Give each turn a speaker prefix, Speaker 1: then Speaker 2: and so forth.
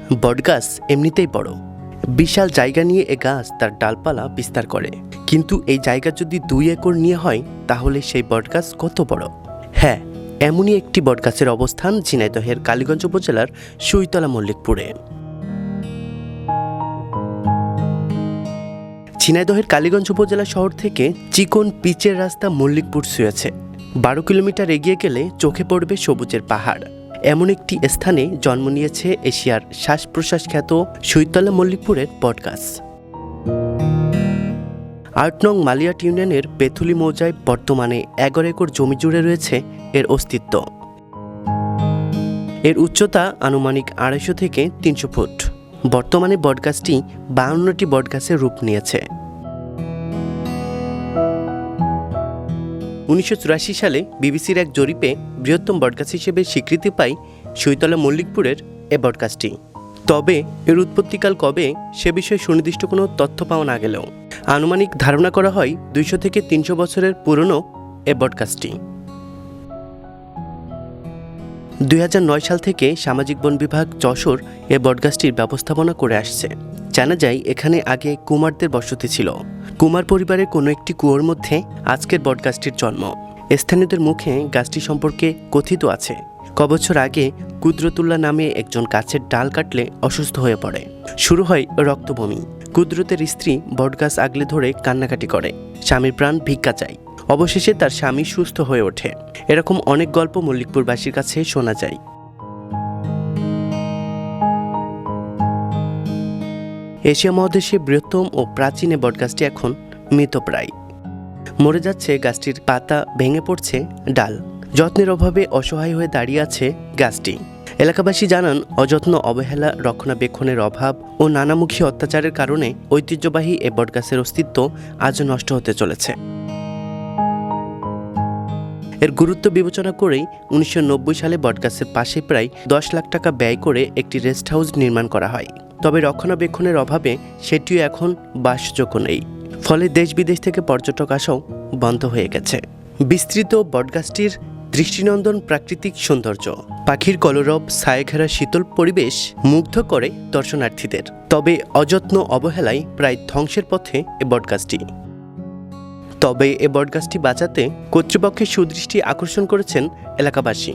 Speaker 1: বটগাছ এমনিতেই বড়, বিশাল জায়গা নিয়ে এ গাছ তার ডালপালা বিস্তার করে। কিন্তু এই জায়গা যদি 2 একর নিয়ে হয় তাহলে সেই বটগাছ কত বড়। হ্যাঁ, এমনই একটি বটগাছের অবস্থান ঝিনাইদহের কালীগঞ্জ উপজেলার সুইতলা মল্লিকপুরে। ঝিনাইদহের কালীগঞ্জ উপজেলা শহর থেকে চিকন পিচের রাস্তা মল্লিকপুর ছুঁয়েছে। 12 কিলোমিটার এগিয়ে গেলে চোখে পড়বে সবুজের পাহাড়। এমন একটি স্থানে জন্ম নিয়েছে এশিয়ার শ্বাস প্রশ্বাস খ্যাত সুইতলা মল্লিকপুরের বটগাছ। 8 নং মালিয়াট ইউনিয়নের বেথুলি মৌজায় বর্তমানে 11 একর জমি জুড়ে রয়েছে এর অস্তিত্ব। এর উচ্চতা আনুমানিক 250 থেকে 300 ফুট। বর্তমানে বটগাছটি 52টি বটগাছের রূপ নিয়েছে। 1984 সালে বিবিসির এক জরিপে বৃহত্তম বটগাছ হিসেবে স্বীকৃতি পায় সুইতলা মল্লিকপুরের এ বটগাছটি। তবে এর উৎপত্তিকাল কবে সে বিষয়ে সুনির্দিষ্ট কোনো তথ্য পাওয়া না গেলেও আনুমানিক ধারণা করা হয় 200 থেকে 300 বছরের পুরনো এ বটগাছটি। 2009 সাল থেকে সামাজিক বন বিভাগ যশোর এ বটগাছটির ব্যবস্থাপনা করে আসছে। জানা যায় এখানে আগে কুমারদের বসতি ছিল। কুমার পরিবারের কোনো একটি কুয়োর মধ্যে আজকের বটগাছটির জন্ম। স্থানীয়দের মুখে গাছটি সম্পর্কে কথিত আছে, কবছর আগে কুদরতুল্লাহ নামে একজন গাছের ডাল কাটলে অসুস্থ হয়ে পড়ে। শুরু হয় রক্তবমি। কুদরতের স্ত্রী বটগাছ আগলে ধরে কান্নাকাটি করে, স্বামীর প্রাণ ভিক্ষা চায়। অবশেষে তার স্বামী সুস্থ হয়ে ওঠে। এরকম অনেক গল্প মল্লিকপুরবাসীর কাছে শোনা যায়। এশিয়া মহাদেশে বৃহত্তম ও প্রাচীন এ বটগাছটি এখন মৃতপ্রায়। মরে যাচ্ছে গাছটির পাতা, ভেঙে পড়ছে ডাল। যত্নের অভাবে অসহায় হয়ে দাঁড়িয়ে আছে গাছটি। এলাকাবাসী জানান, অযত্ন, অবহেলা, রক্ষণাবেক্ষণের অভাব ও নানামুখী অত্যাচারের কারণে ঐতিহ্যবাহী এ বটগাছের অস্তিত্ব আজও নষ্ট হতে চলেছে। এর গুরুত্ব বিবেচনা করেই 1990 সালে বটগাছের পাশে প্রায় 10 লাখ টাকা ব্যয় করে একটি রেস্ট হাউস নির্মাণ করা হয়। তবে রক্ষণাবেক্ষণের অভাবে সেটিও এখন বাসযোগ্য নেই। ফলে দেশ বিদেশ থেকে পর্যটক আসাও বন্ধ হয়ে গেছে। বিস্তৃত বটগাছটির দৃষ্টিনন্দন প্রাকৃতিক সৌন্দর্য, পাখির কলরব, ছায়াঘেরা শীতল পরিবেশ মুগ্ধ করে দর্শনার্থীদের। তবে অযত্ন, অবহেলায় প্রায় ধ্বংসের পথে এ বটগাছটি। তবে এ বটগাছটি বাঁচাতে কর্তৃপক্ষের সুদৃষ্টি আকর্ষণ করেছেন এলাকাবাসী।